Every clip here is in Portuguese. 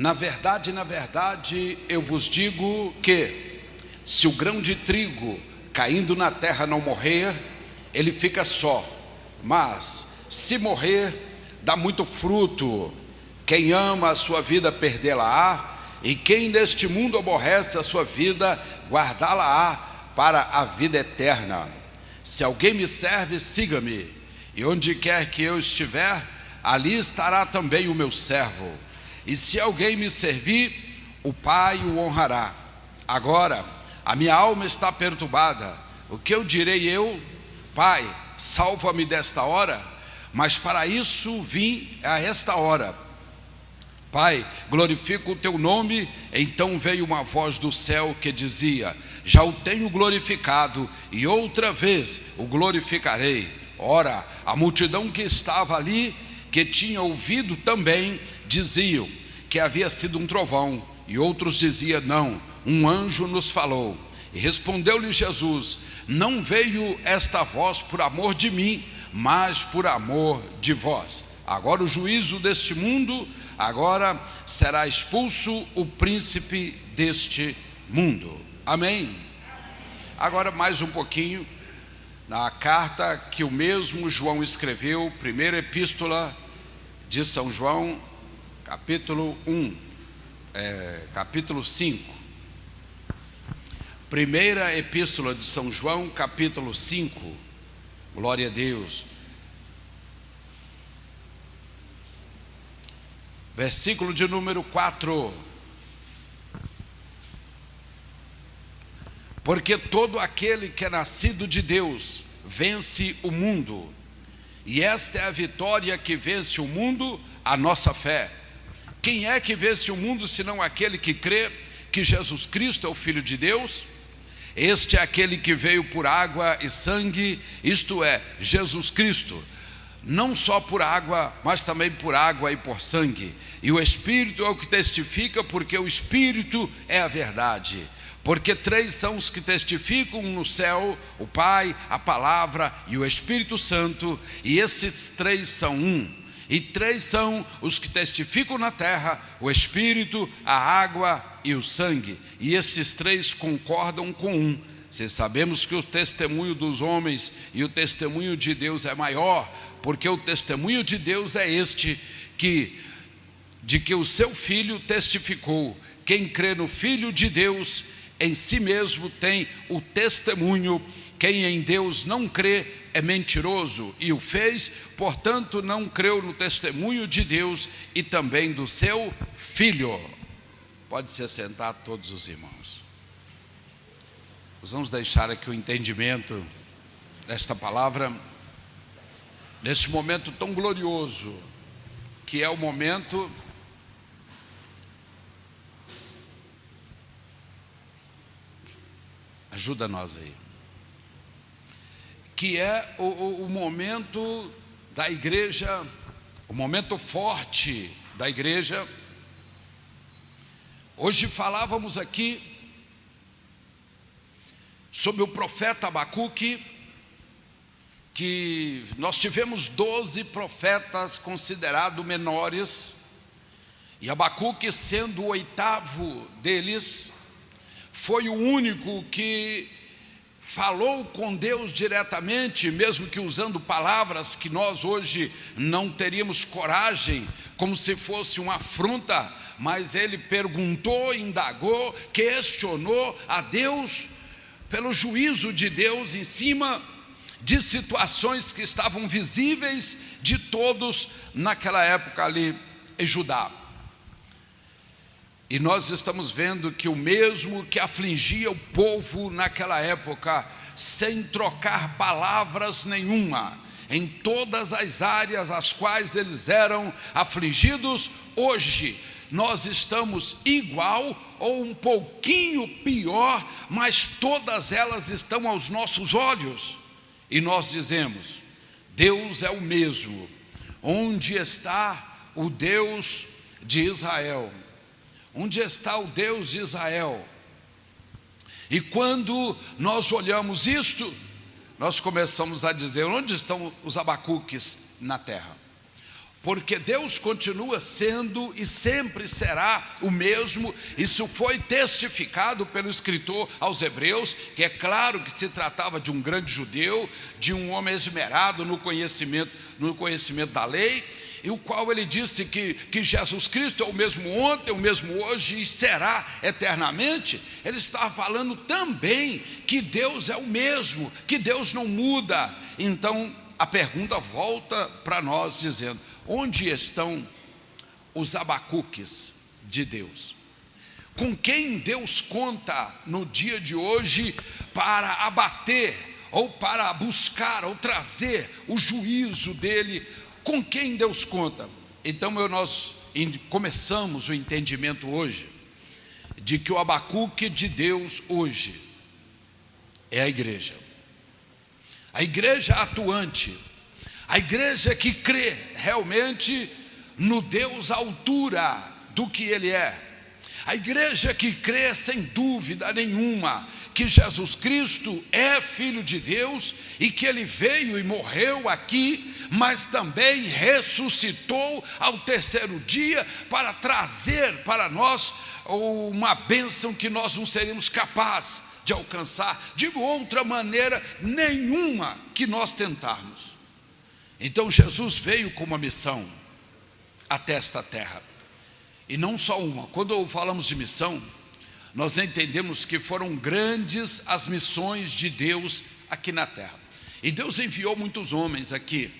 na verdade, eu vos digo que, se o grão de trigo caindo na terra não morrer, ele fica só, mas se morrer, dá muito fruto. Quem ama a sua vida, perdê-la-á, e quem neste mundo aborrece a sua vida, guardá-la-á para a vida eterna. Se alguém me serve, siga-me, e onde quer que eu estiver, ali estará também o meu servo. E se alguém me servir, o Pai o honrará. Agora, a minha alma está perturbada. O que eu direi eu? Pai, salva-me desta hora. Mas para isso vim a esta hora. Pai, glorifica o teu nome. Então veio uma voz do céu que dizia: já o tenho glorificado, e outra vez o glorificarei. Ora, a multidão que estava ali, que tinha ouvido também, diziam que havia sido um trovão, e outros diziam: não, um anjo nos falou. E respondeu-lhe Jesus: não veio esta voz por amor de mim, mas por amor de vós. Agora o juízo deste mundo, agora será expulso o príncipe deste mundo. Amém? Agora mais um pouquinho, na carta que o mesmo João escreveu, primeira epístola de São João, capítulo 5. Primeira epístola de São João, capítulo 5, glória a Deus. Versículo de número 4. Porque todo aquele que é nascido de Deus vence o mundo, e esta é a vitória que vence o mundo, a nossa fé. Quem é que vence o mundo, senão aquele que crê que Jesus Cristo é o Filho de Deus? Este é aquele que veio por água e sangue, isto é, Jesus Cristo, não só por água, mas também por água e por sangue. E o Espírito é o que testifica, porque o Espírito é a verdade. Porque três são os que testificam no céu: o Pai, a Palavra e o Espírito Santo, e esses três são um. E três são os que testificam na terra: o Espírito, a água e o sangue. E esses três concordam com um. Se sabemos que o testemunho dos homens e o testemunho de Deus é maior, porque o testemunho de Deus é este, de que o seu Filho testificou. Quem crê no Filho de Deus, em si mesmo tem o testemunho. Quem em Deus não crê é mentiroso e o fez, portanto não creu no testemunho de Deus e também do seu Filho. Pode se assentar todos os irmãos. Nós vamos deixar aqui o entendimento desta palavra, neste momento tão glorioso, que é o momento ajuda nós aí, que é o momento da igreja, o momento forte da igreja. Hoje falávamos aqui sobre o profeta Abacuque, que nós tivemos 12 profetas considerados menores, e Abacuque, sendo o oitavo deles, foi o único que falou com Deus diretamente, mesmo que usando palavras que nós hoje não teríamos coragem, como se fosse uma afronta, mas ele perguntou, indagou, questionou a Deus pelo juízo de Deus em cima de situações que estavam visíveis de todos naquela época ali em Judá. E nós estamos vendo que o mesmo que afligia o povo naquela época, sem trocar palavras nenhuma, em todas as áreas às quais eles eram afligidos, hoje nós estamos igual ou um pouquinho pior, mas todas elas estão aos nossos olhos. E nós dizemos: Deus é o mesmo. Onde está o Deus de Israel? Onde está o Deus de Israel? E quando nós olhamos isto, nós começamos a dizer: onde estão os Abacuques na terra? porque Deus continua sendo e sempre será o mesmo. Isso foi testificado pelo escritor aos Hebreus, que é claro que se tratava de um grande judeu, de um homem esmerado no conhecimento da lei, e o qual ele disse que Jesus Cristo é o mesmo ontem, o mesmo hoje e será eternamente. Ele estava falando também que Deus é o mesmo, que Deus não muda. Então a pergunta volta para nós dizendo: onde estão os Abacuques de Deus? Com quem Deus conta no dia de hoje para abater, ou para buscar, ou trazer o juízo dele? Com quem Deus conta? Então nós começamos o entendimento hoje de que o Abacuque de Deus hoje é a igreja atuante, a igreja que crê realmente no Deus à altura do que Ele é, a igreja que crê sem dúvida nenhuma que Jesus Cristo é Filho de Deus e que Ele veio e morreu aqui, mas também ressuscitou ao terceiro dia para trazer para nós uma bênção que nós não seríamos capazes de alcançar de outra maneira nenhuma que nós tentarmos. Então Jesus veio com uma missão até esta terra, e não só uma. Quando falamos de missão, nós entendemos que foram grandes as missões de Deus aqui na terra, e Deus enviou muitos homens aqui,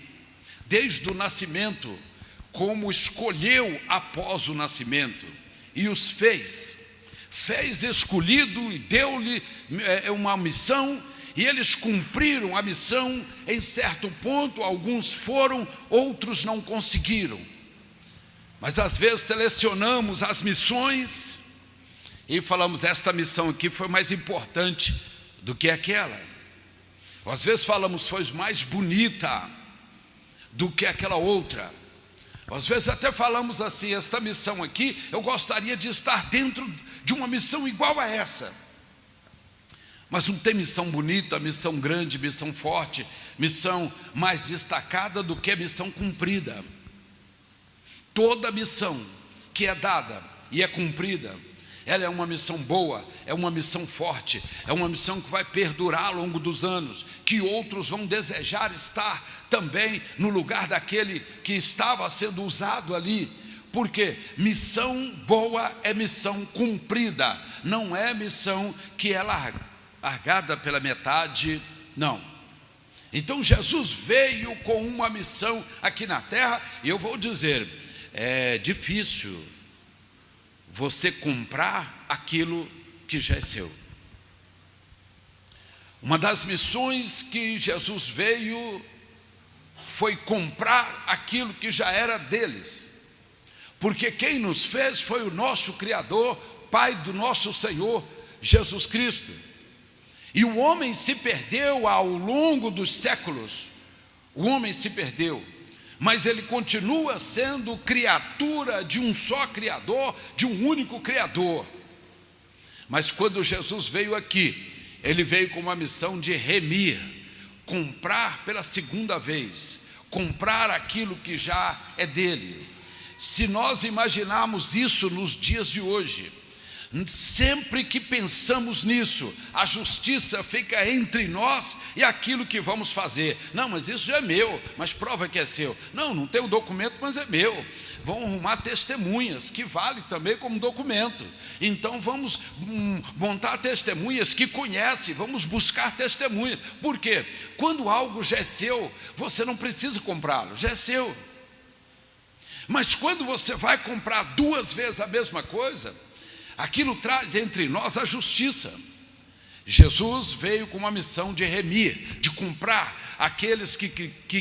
desde o nascimento, como escolheu após o nascimento, e os fez escolhido e deu-lhe uma missão, e eles cumpriram a missão em certo ponto. Alguns foram, outros não conseguiram, mas às vezes selecionamos as missões e falamos: esta missão aqui foi mais importante do que aquela. Ou às vezes falamos: foi mais bonita do que aquela outra. Ou às vezes até falamos assim: esta missão aqui, eu gostaria de estar dentro de uma missão igual a essa. Mas não tem missão bonita, missão grande, missão forte, missão mais destacada do que a missão cumprida. Toda missão que é dada e é cumprida, ela é uma missão boa, é uma missão forte, é uma missão que vai perdurar ao longo dos anos, que outros vão desejar estar também no lugar daquele que estava sendo usado ali. Porque missão boa é missão cumprida, não é missão que é largada pela metade, não. Então Jesus veio com uma missão aqui na terra, e eu vou dizer, é difícil você comprar aquilo que já é seu. Uma das missões que Jesus veio foi comprar aquilo que já era deles, porque quem nos fez foi o nosso Criador, Pai do nosso Senhor Jesus Cristo. E o homem se perdeu ao longo dos séculos, o homem se perdeu, mas ele continua sendo criatura de um só Criador, de um único Criador. Mas quando Jesus veio aqui, ele veio com uma missão de remir, comprar pela segunda vez, comprar aquilo que já é dele. Se nós imaginarmos isso nos dias de hoje, sempre que pensamos nisso, a justiça fica entre nós e aquilo que vamos fazer. Não, mas isso já é meu, mas prova que é seu. Não, não tem o documento, mas é meu. Vão arrumar testemunhas, que vale também como documento. Então vamos montar testemunhas que conhecem, vamos buscar testemunhas. Por quê? Quando algo já é seu, você não precisa comprá-lo, já é seu. Mas quando você vai comprar duas vezes a mesma coisa, aquilo traz entre nós a justiça. Jesus veio com uma missão de remir, de comprar aqueles que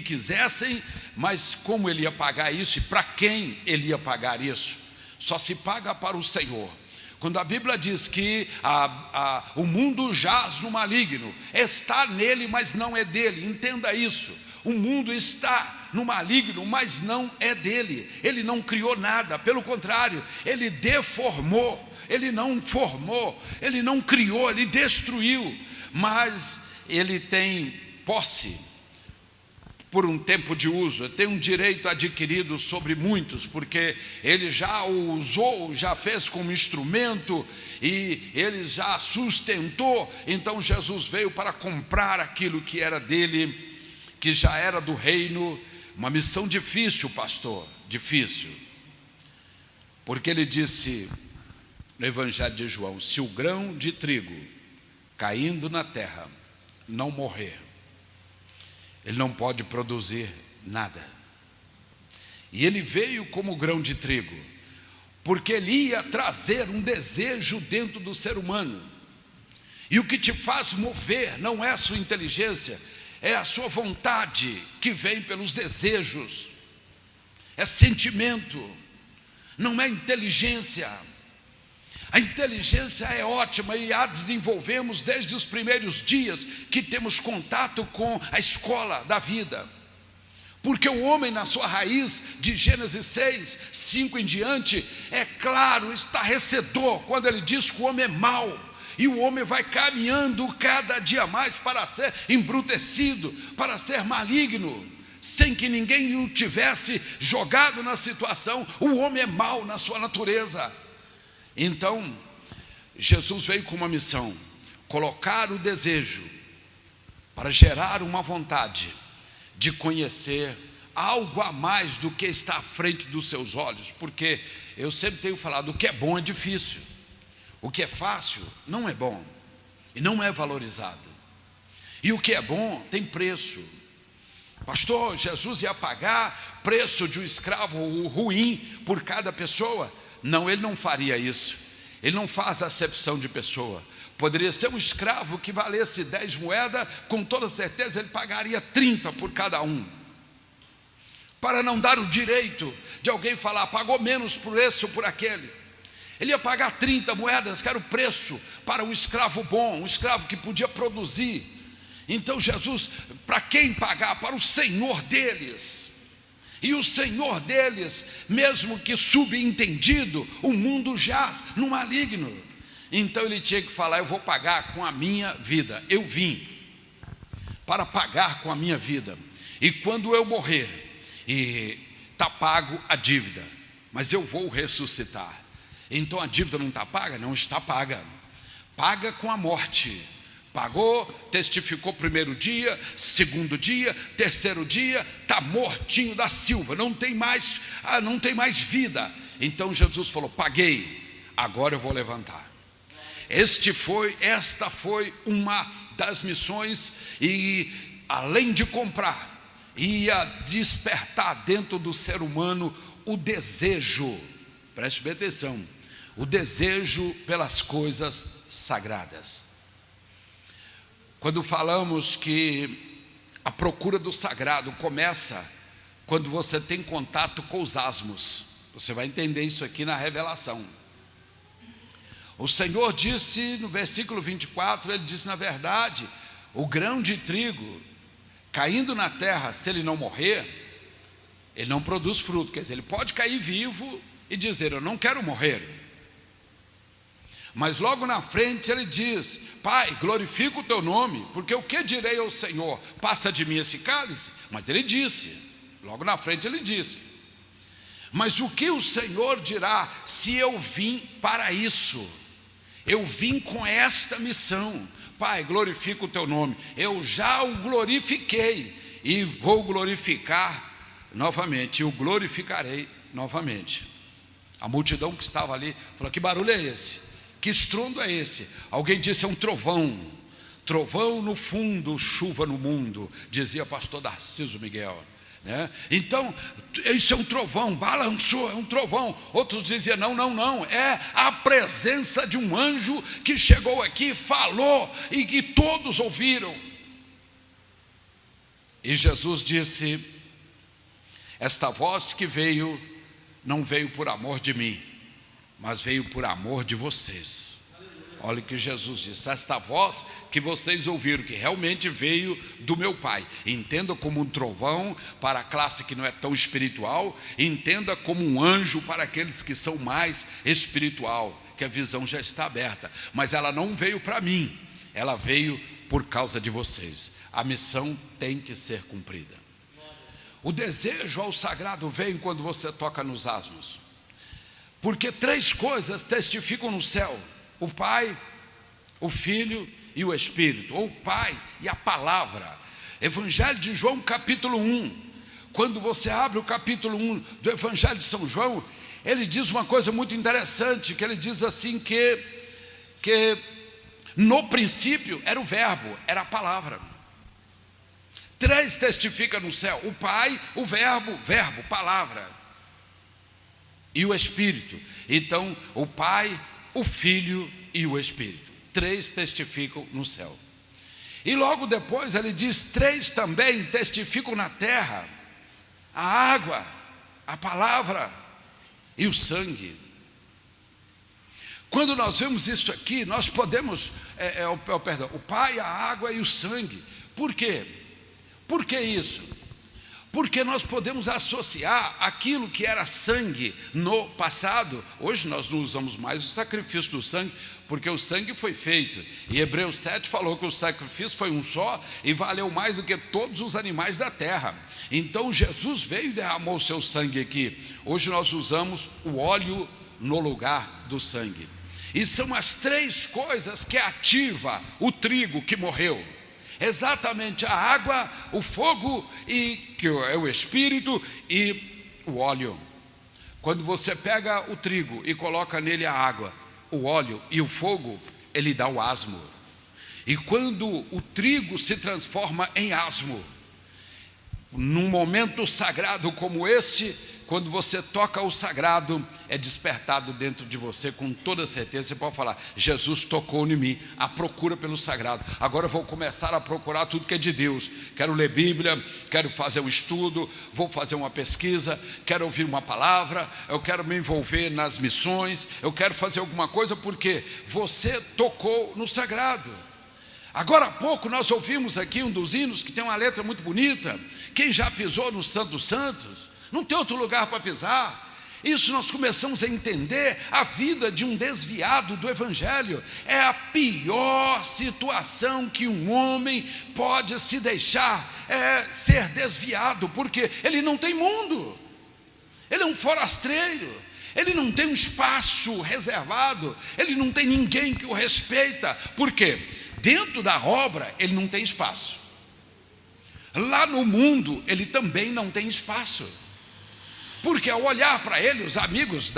quisessem, mas como ele ia pagar isso e para quem ele ia pagar isso? Só se paga para o Senhor. Quando a Bíblia diz que o mundo jaz no maligno, está nele, mas não é dele, entenda isso. O mundo está no maligno, mas não é dele. Ele não criou nada, pelo contrário, ele deformou. Ele não formou, ele não criou, ele destruiu, mas ele tem posse por um tempo de uso, tem um direito adquirido sobre muitos, porque ele já o usou, já fez como instrumento e ele já sustentou. Então Jesus veio para comprar aquilo que era dele, que já era do reino. Uma missão difícil, pastor, difícil, porque ele disse no Evangelho de João: se o grão de trigo caindo na terra não morrer, ele não pode produzir nada. E ele veio como grão de trigo, porque ele ia trazer um desejo dentro do ser humano. E o que te faz mover não é a sua inteligência, é a sua vontade, que vem pelos desejos, é sentimento, não é inteligência. A inteligência é ótima e a desenvolvemos desde os primeiros dias que temos contato com a escola da vida. Porque o homem, na sua raiz, de Gênesis 6, 5 em diante, é claro, estarrecedor, quando ele diz que o homem é mau. E o homem vai caminhando cada dia mais para ser embrutecido, para ser maligno, sem que ninguém o tivesse jogado na situação. O homem é mau na sua natureza. Então, Jesus veio com uma missão: colocar o desejo para gerar uma vontade de conhecer algo a mais do que está à frente dos seus olhos. Porque eu sempre tenho falado, o que é bom é difícil, o que é fácil não é bom e não é valorizado, e o que é bom tem preço. Pastor, Jesus ia pagar preço de um escravo ruim por cada pessoa? Não, ele não faria isso. Ele não faz acepção de pessoa. Poderia ser um escravo que valesse 10 moedas, com toda certeza ele pagaria 30 por cada um, para não dar o direito de alguém falar, pagou menos por esse ou por aquele. Ele ia pagar 30 moedas, que era o preço para um escravo bom, um escravo que podia produzir. Então Jesus, para quem pagar? Para o Senhor deles. E o Senhor deles, mesmo que subentendido, o mundo jaz no maligno. Então ele tinha que falar, eu vou pagar com a minha vida. Eu vim para pagar com a minha vida. E quando eu morrer, e está pago a dívida, mas eu vou ressuscitar. Então a dívida não está paga? Não está paga. Paga com a morte. Pagou, testificou primeiro dia, segundo dia, terceiro dia, está mortinho da Silva, não tem mais vida. Então Jesus falou, paguei, agora eu vou levantar. Esta foi uma das missões, e além de comprar, ia despertar dentro do ser humano o desejo, preste bem atenção, o desejo pelas coisas sagradas. Quando falamos que a procura do sagrado começa quando você tem contato com os asmos, você vai entender isso aqui na revelação. O Senhor disse no versículo 24, ele disse, na verdade, o grão de trigo caindo na terra, se ele não morrer, ele não produz fruto. Quer dizer, ele pode cair vivo e dizer, eu não quero morrer. Mas logo na frente ele diz, Pai, glorifica o teu nome, porque o que direi ao Senhor? Passa de mim esse cálice? Mas ele disse, logo na frente ele disse, mas o que o Senhor dirá se eu vim para isso? Eu vim com esta missão. Pai, glorifica o teu nome. Eu já o glorifiquei e vou glorificar novamente, eu glorificarei novamente. A multidão que estava ali falou, que barulho é esse? Que estrondo é esse? Alguém disse, é um trovão. Trovão no fundo, chuva no mundo, dizia pastor Narciso Miguel, né? Então, isso é um trovão, balançou, é um trovão. Outros diziam, não, é a presença de um anjo que chegou aqui, falou, e que todos ouviram. E Jesus disse, esta voz que veio, não veio por amor de mim, mas veio por amor de vocês. Olha o que Jesus disse, esta voz que vocês ouviram, que realmente veio do meu Pai, entenda como um trovão para a classe que não é tão espiritual, entenda como um anjo para aqueles que são mais espiritual, que a visão já está aberta, mas ela não veio para mim, ela veio por causa de vocês. A missão tem que ser cumprida. O desejo ao sagrado vem quando você toca nos asmos. Porque 3 coisas testificam no céu: o Pai, o Filho e o Espírito, ou o Pai e a palavra. Evangelho de João, capítulo 1. Quando você abre o capítulo 1 do Evangelho de São João, ele diz uma coisa muito interessante, que ele diz assim que no princípio era o verbo, era a palavra. 3 testifica no céu: o Pai, o verbo, palavra, e o Espírito. Então, o Pai, o Filho e o Espírito. 3 testificam no céu. E logo depois ele diz: 3 também testificam na terra: a água, a palavra e o sangue. Quando nós vemos isso aqui, nós podemos, o Pai, a água e o sangue. Por quê? Por que isso? Porque nós podemos associar aquilo que era sangue no passado. Hoje nós não usamos mais o sacrifício do sangue, porque o sangue foi feito. E Hebreus 7 falou que o sacrifício foi um só e valeu mais do que todos os animais da terra. Então Jesus veio e derramou o seu sangue aqui. Hoje nós usamos o óleo no lugar do sangue. E são as 3 coisas que ativa o trigo que morreu. Exatamente a água, o fogo, e que é o Espírito, e o óleo. Quando você pega o trigo e coloca nele a água, o óleo e o fogo, ele dá o asmo. E quando o trigo se transforma em asmo, num momento sagrado como este, quando você toca o sagrado, é despertado dentro de você com toda certeza. Você pode falar: Jesus tocou em mim, a procura pelo sagrado. Agora eu vou começar a procurar tudo que é de Deus. Quero ler Bíblia, quero fazer um estudo, vou fazer uma pesquisa, quero ouvir uma palavra, eu quero me envolver nas missões, eu quero fazer alguma coisa, porque você tocou no sagrado. Agora há pouco nós ouvimos aqui um dos hinos que tem uma letra muito bonita: quem já pisou no Santo dos Santos, não tem outro lugar para pisar. Isso nós começamos a entender. A vida de um desviado do Evangelho é a pior situação que um homem pode se deixar, é ser desviado, porque ele não tem mundo, ele é um forasteiro, ele não tem um espaço reservado, ele não tem ninguém que o respeita. Por quê? Dentro da obra ele não tem espaço, lá no mundo ele também não tem espaço. Porque ao olhar para ele, os amigos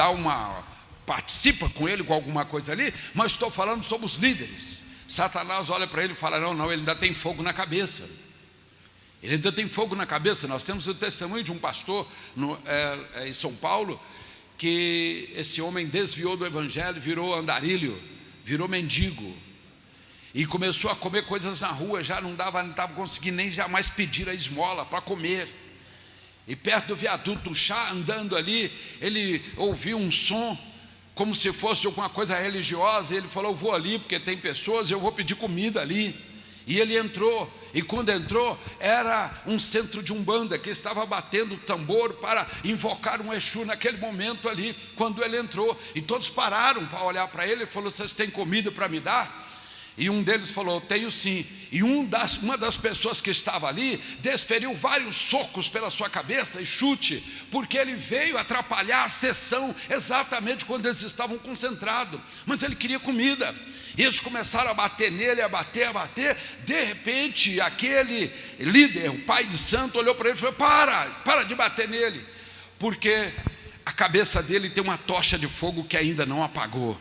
participam com ele com alguma coisa ali, mas estou falando sobre os líderes. Satanás olha para ele e fala: não, ele ainda tem fogo na cabeça. Ele ainda tem fogo na cabeça. Nós temos o testemunho de um pastor em São Paulo, que esse homem desviou do Evangelho, virou andarilho, virou mendigo, e começou a comer coisas na rua, já não estava conseguindo nem jamais pedir a esmola para comer. E perto do viaduto do chá, andando ali, ele ouviu um som, como se fosse de alguma coisa religiosa, e ele falou: eu vou ali, porque tem pessoas, eu vou pedir comida ali. E ele entrou, e quando entrou, era um centro de umbanda, que estava batendo tambor para invocar um Exu naquele momento ali, quando ele entrou. E todos pararam para olhar para ele. Ele falou: vocês têm comida para me dar? E um deles falou: tenho sim. E uma das pessoas que estava ali desferiu vários socos pela sua cabeça e chute, porque ele veio atrapalhar a sessão exatamente quando eles estavam concentrados. Mas ele queria comida. E eles começaram a bater nele, a bater. De repente, aquele líder, o pai de santo, olhou para ele e falou: para de bater nele, porque a cabeça dele tem uma tocha de fogo que ainda não apagou.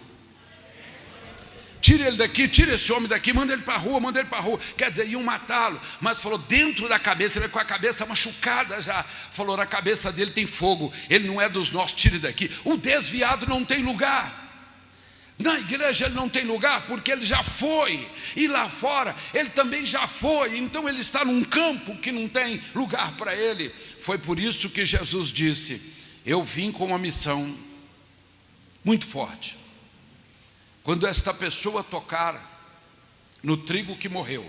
Tira ele daqui, tira esse homem daqui, manda ele para a rua. Quer dizer, iam matá-lo, mas falou, dentro da cabeça, ele com a cabeça machucada já, falou: na cabeça dele tem fogo, ele não é dos nossos, tire daqui. O desviado não tem lugar. Na igreja ele não tem lugar, porque ele já foi, e lá fora ele também já foi, então ele está num campo que não tem lugar para ele. Foi por isso que Jesus disse: eu vim com uma missão muito forte. Quando esta pessoa tocar no trigo que morreu,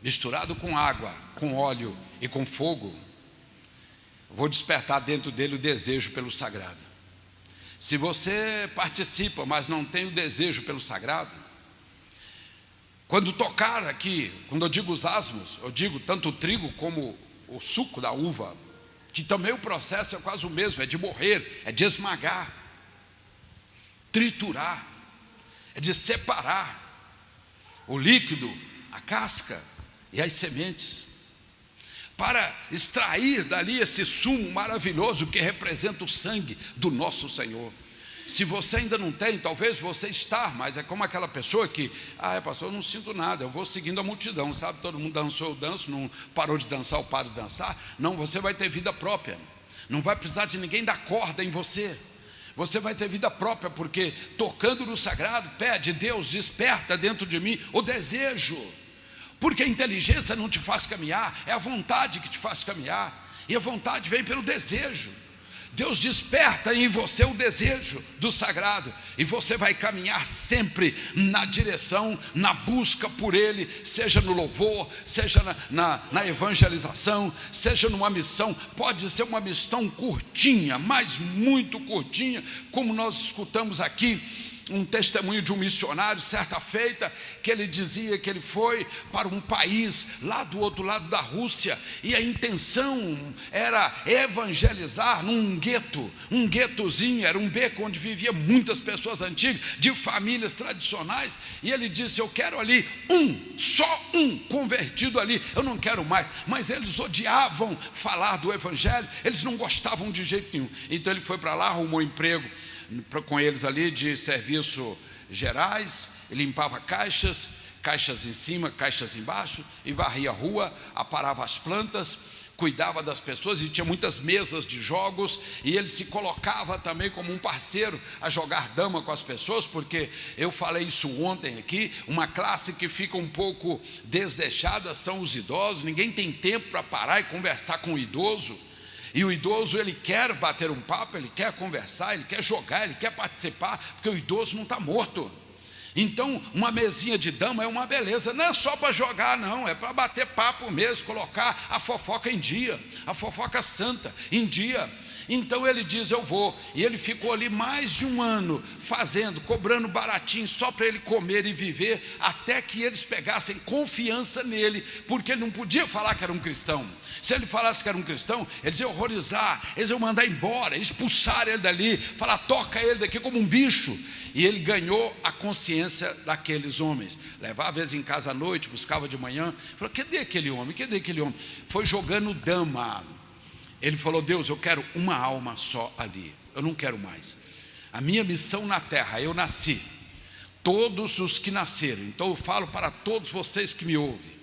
misturado com água, com óleo e com fogo, vou despertar dentro dele o desejo pelo sagrado. Se você participa, mas não tem o desejo pelo sagrado, quando tocar aqui, quando eu digo os asmos, eu digo tanto o trigo como o suco da uva, que também o processo é quase o mesmo, é de morrer, é de esmagar, triturar, é de separar o líquido, a casca e as sementes, para extrair dali esse sumo maravilhoso que representa o sangue do nosso Senhor. Se você ainda não tem, talvez você está, mas é como aquela pessoa que, pastor, eu não sinto nada, eu vou seguindo a multidão, sabe, todo mundo dançou, eu danço, não parou de dançar, eu paro de dançar. Não, você vai ter vida própria, não vai precisar de ninguém dar corda em você. Você vai ter vida própria, porque tocando no sagrado, pede, Deus, desperta dentro de mim o desejo, porque a inteligência não te faz caminhar, é a vontade que te faz caminhar, e a vontade vem pelo desejo. Deus desperta em você o desejo do sagrado, e você vai caminhar sempre na direção, na busca por Ele, seja no louvor, seja na evangelização, seja numa missão. Pode ser uma missão curtinha, mas muito curtinha, como nós escutamos aqui um testemunho de um missionário, certa feita, que ele dizia que ele foi para um país lá do outro lado da Rússia, e a intenção era evangelizar num gueto, um guetozinho, era um beco onde vivia muitas pessoas antigas, de famílias tradicionais, e ele disse, eu quero ali só um convertido ali, eu não quero mais, mas eles odiavam falar do evangelho, eles não gostavam de jeito nenhum. Então ele foi para lá, arrumou emprego com eles ali de serviços gerais, limpava caixas em cima, caixas embaixo, e varria a rua, aparava as plantas, cuidava das pessoas, e tinha muitas mesas de jogos, e ele se colocava também como um parceiro a jogar dama com as pessoas, porque eu falei isso ontem aqui, uma classe que fica um pouco desdeixada são os idosos. Ninguém tem tempo para parar e conversar com o idoso. E o idoso, ele quer bater um papo, ele quer conversar, ele quer jogar, ele quer participar, porque o idoso não está morto. Então, uma mesinha de dama é uma beleza, não é só para jogar não, é para bater papo mesmo, colocar a fofoca em dia, a fofoca santa em dia. Então ele diz, eu vou, e ele ficou ali mais de um ano fazendo, cobrando baratinho só para ele comer e viver, até que eles pegassem confiança nele, porque ele não podia falar que era um cristão. Se ele falasse que era um cristão, eles iam horrorizar, eles iam mandar embora, expulsar ele dali, falar, toca ele daqui como um bicho. E ele ganhou a consciência daqueles homens, levava eles em casa à noite, buscava de manhã, falou, cadê aquele homem, cadê aquele homem? Foi jogando dama. Ele falou, Deus, eu quero uma alma só ali, eu não quero mais. A minha missão na terra, eu nasci, todos os que nasceram, então eu falo para todos vocês que me ouvem.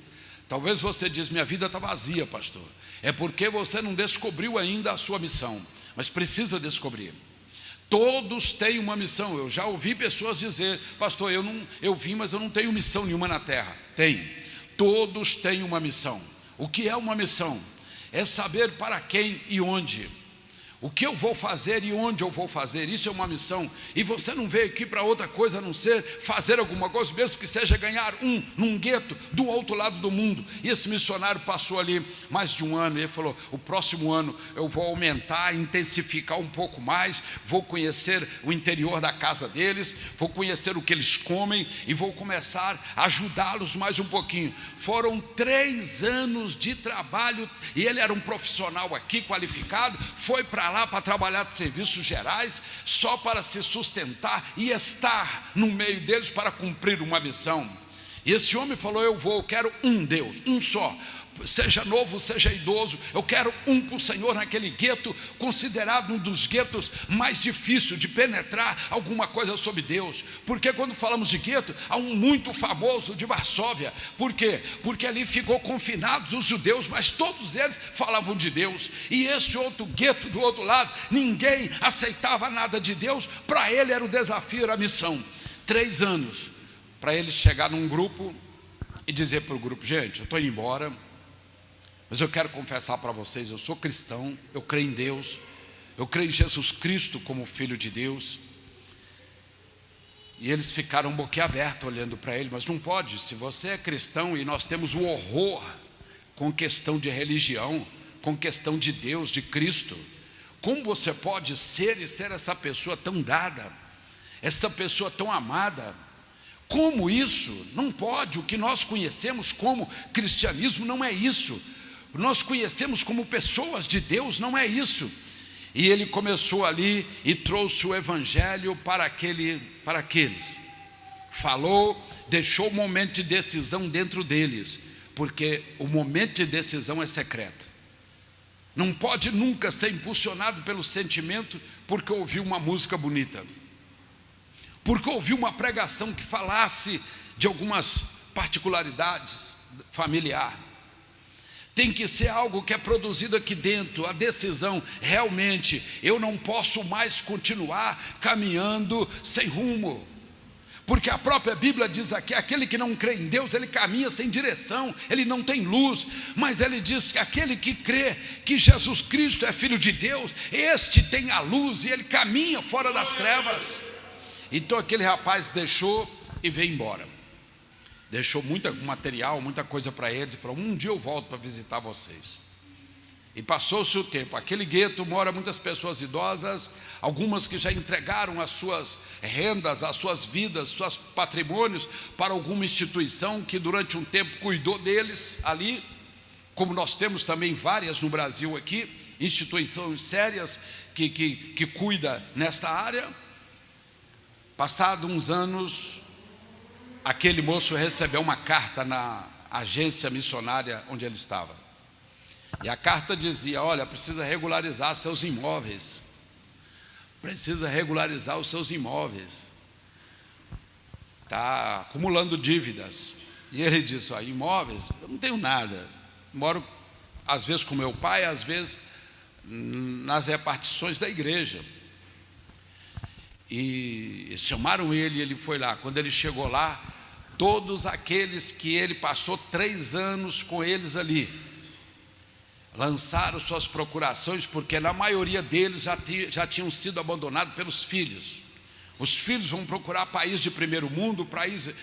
Talvez você diz, minha vida está vazia, pastor. É porque você não descobriu ainda a sua missão, mas precisa descobrir. Todos têm uma missão. Eu já ouvi pessoas dizer, pastor, eu vim, mas eu não tenho missão nenhuma na terra. Tem, todos têm uma missão. O que é uma missão? É saber para quem e onde, o que eu vou fazer e onde eu vou fazer. Isso é uma missão, e você não veio aqui para outra coisa a não ser fazer alguma coisa, mesmo que seja ganhar num gueto do outro lado do mundo. E esse missionário passou ali mais de um ano, e ele falou, o próximo ano eu vou aumentar, intensificar um pouco mais, vou conhecer o interior da casa deles, vou conhecer o que eles comem, e vou começar a ajudá-los mais um pouquinho. Foram 3 anos de trabalho, e ele era um profissional aqui qualificado, foi para lá para trabalhar de serviços gerais, só para se sustentar e estar no meio deles para cumprir uma missão. E esse homem falou, eu quero um Deus, um só, seja novo, seja idoso, eu quero um para o Senhor naquele gueto, considerado um dos guetos mais difíceis de penetrar alguma coisa sobre Deus. Porque quando falamos de gueto, há um muito famoso de Varsóvia. Por quê? Porque ali ficou confinados os judeus, mas todos eles falavam de Deus. E este outro gueto do outro lado, ninguém aceitava nada de Deus. Para ele era o desafio, era a missão. 3 anos para ele chegar num grupo e dizer para o grupo, gente, eu estou indo embora, mas eu quero confessar para vocês, eu sou cristão, eu creio em Deus, eu creio em Jesus Cristo como Filho de Deus. E eles ficaram boquiabertos olhando para ele, mas não pode, se você é cristão, e nós temos o horror com questão de religião, com questão de Deus, de Cristo, como você pode ser e ser essa pessoa tão dada, essa pessoa tão amada? Como isso? Não pode, o que nós conhecemos como cristianismo não é isso. nós conhecemos como pessoas de Deus, não é isso. E ele começou ali e trouxe o evangelho para aqueles. Falou, deixou o momento de decisão dentro deles, porque o momento de decisão é secreto. Não pode nunca ser impulsionado pelo sentimento porque ouviu uma música bonita, porque ouviu uma pregação que falasse de algumas particularidades familiares. Tem que ser algo que é produzido aqui dentro, a decisão, realmente, eu não posso mais continuar caminhando sem rumo. Porque a própria Bíblia diz aqui, aquele que não crê em Deus, ele caminha sem direção, ele não tem luz. Mas ele diz que aquele que crê que Jesus Cristo é Filho de Deus, este tem a luz e ele caminha fora das trevas. Então aquele rapaz deixou e veio embora. Deixou muito material, muita coisa para eles, e falou, um dia eu volto para visitar vocês. E passou-se o tempo. Aquele gueto mora muitas pessoas idosas, algumas que já entregaram as suas rendas, as suas vidas, seus patrimônios para alguma instituição que durante um tempo cuidou deles ali, como nós temos também várias no Brasil aqui, instituições sérias que cuida nesta área. Passados uns anos, aquele moço recebeu uma carta na agência missionária onde ele estava. E a carta dizia, olha, precisa regularizar seus imóveis. Precisa regularizar os seus imóveis. Está acumulando dívidas. E ele disse, imóveis, eu não tenho nada. Moro, às vezes, com meu pai, às vezes, nas repartições da igreja. E chamaram ele, ele foi lá. Quando ele chegou lá, todos aqueles que ele passou 3 anos com eles ali, lançaram suas procurações, porque na maioria deles já tinham sido abandonados pelos filhos. Os filhos vão procurar países de primeiro mundo, países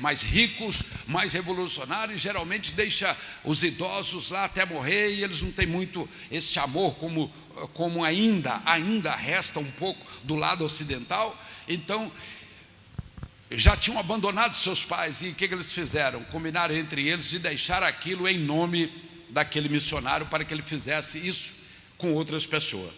mais ricos, mais revolucionários, e geralmente deixa os idosos lá até morrer, e eles não têm muito esse amor como ainda resta um pouco do lado ocidental. Então já tinham abandonado seus pais, e o que eles fizeram? Combinaram entre eles de deixar aquilo em nome daquele missionário, para que ele fizesse isso com outras pessoas.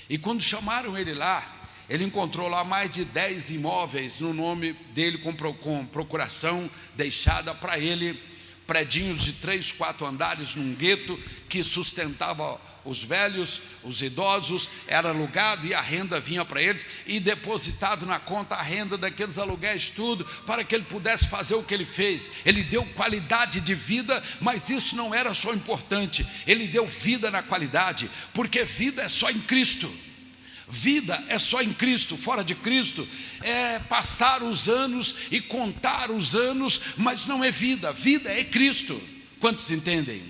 E quando chamaram ele lá, ele encontrou lá mais de 10 imóveis no nome dele, com procuração deixada para ele, predinhos de 3, 4 andares num gueto que sustentava os velhos, os idosos, era alugado e a renda vinha para eles, e depositado na conta a renda daqueles aluguéis, tudo, para que ele pudesse fazer o que ele fez. Ele deu qualidade de vida, mas isso não era só importante, ele deu vida na qualidade, porque vida é só em Cristo. Vida é só em Cristo. Fora de Cristo é passar os anos e contar os anos, mas não é vida. Vida é Cristo. Quantos entendem?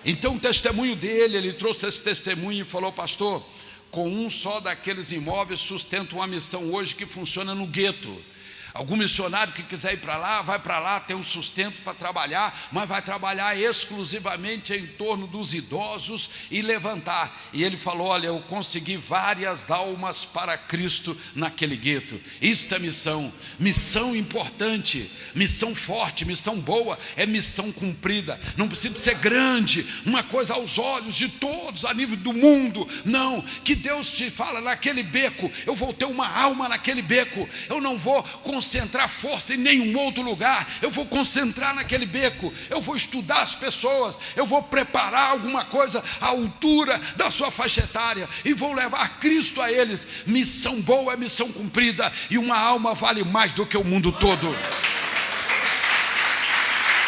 Então o testemunho dele, ele trouxe esse testemunho e falou, pastor, com um só daqueles imóveis sustento uma missão hoje que funciona no gueto. Algum missionário que quiser ir para lá, vai para lá, tem um sustento para trabalhar, mas vai trabalhar exclusivamente em torno dos idosos e levantar. E ele falou, olha, eu consegui várias almas para Cristo naquele gueto. Isto é missão importante, missão forte, missão boa, é missão cumprida. Não precisa ser grande, uma coisa aos olhos de todos, a nível do mundo, não. Que Deus te fala, naquele beco, eu vou ter uma alma naquele beco, eu não vou concentrar força em nenhum outro lugar, eu vou concentrar naquele beco, eu vou estudar as pessoas, eu vou preparar alguma coisa à altura da sua faixa etária e vou levar Cristo a eles. Missão boa é missão cumprida, e uma alma vale mais do que o mundo todo.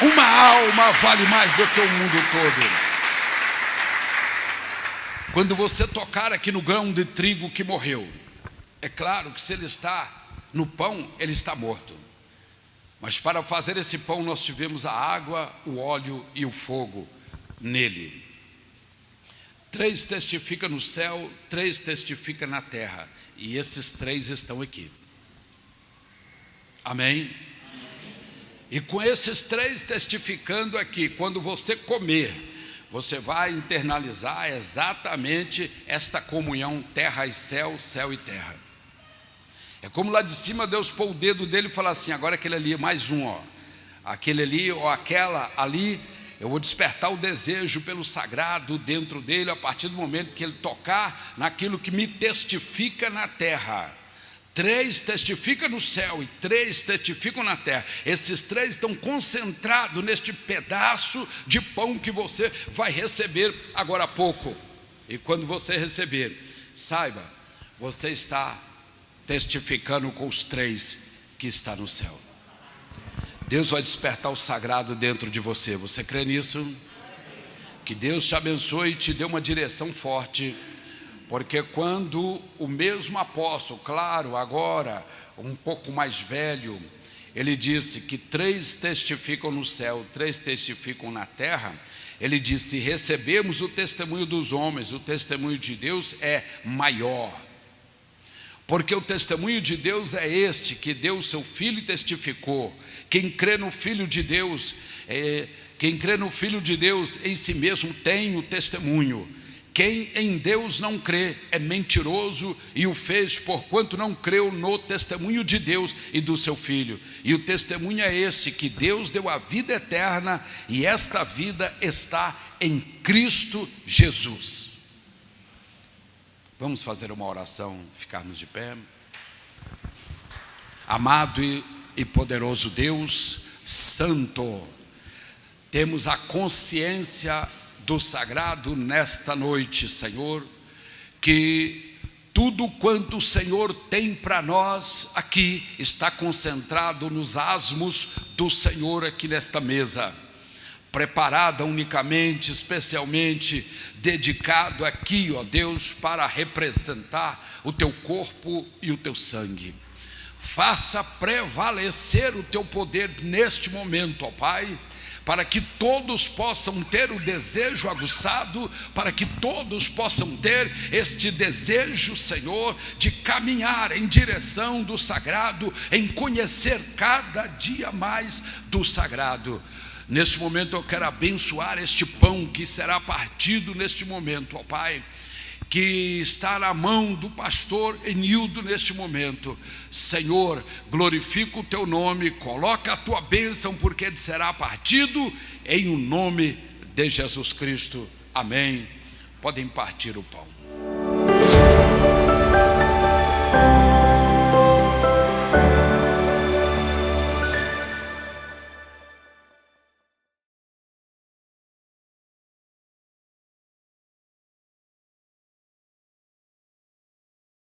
Uma alma vale mais do que o mundo todo. Quando você tocar aqui no grão de trigo que morreu, é claro que se ele está no pão, ele está morto. Mas para fazer esse pão, nós tivemos a água, o óleo e o fogo nele. 3 testificam no céu, 3 testificam na terra, e esses 3 estão aqui. Amém? E com esses 3 testificando aqui, quando você comer, você vai internalizar exatamente esta comunhão terra e céu, céu e terra. É como lá de cima Deus pôr o dedo dele e falar assim, agora aquele ali, mais um, aquele ali ou aquela ali, Eu vou despertar o desejo pelo sagrado dentro dele a partir do momento que ele tocar naquilo que me testifica na terra. 3 testificam no céu e 3 testificam na terra. Esses 3 estão concentrados neste pedaço de pão que você vai receber agora há pouco. E quando você receber, saiba, você está testificando com os 3 que está no céu. Deus vai despertar o sagrado dentro de você. Você crê nisso? Que Deus te abençoe e te dê uma direção forte. Porque quando o mesmo apóstolo, claro, agora um pouco mais velho, ele disse que 3 testificam no céu, 3 testificam na terra. Ele disse: se recebemos o testemunho dos homens, o testemunho de Deus é maior. Porque o testemunho de Deus é este, que deu o seu Filho e testificou. Quem crê no Filho de Deus, em si mesmo tem o testemunho. Quem em Deus não crê é mentiroso e o fez, porquanto não creu no testemunho de Deus e do seu Filho. E o testemunho é esse, que Deus deu a vida eterna, e esta vida está em Cristo Jesus. Vamos fazer uma oração, ficarmos de pé. Amado e poderoso Deus, santo, temos a consciência do sagrado nesta noite, Senhor, que tudo quanto o Senhor tem para nós aqui está concentrado nos asmos do Senhor aqui nesta mesa, preparada unicamente, especialmente dedicado aqui, ó Deus, para representar o teu corpo e o teu sangue. Faça prevalecer o teu poder neste momento, ó Pai, para que todos possam ter o desejo aguçado, para que todos possam ter este desejo, Senhor, de caminhar em direção do sagrado, em conhecer cada dia mais do sagrado. Neste momento eu quero abençoar este pão que será partido neste momento, ó Pai, que está na mão do pastor Enildo neste momento. Senhor, glorifica o teu nome, coloca a tua bênção, porque ele será partido em o nome de Jesus Cristo. Amém. Podem partir o pão.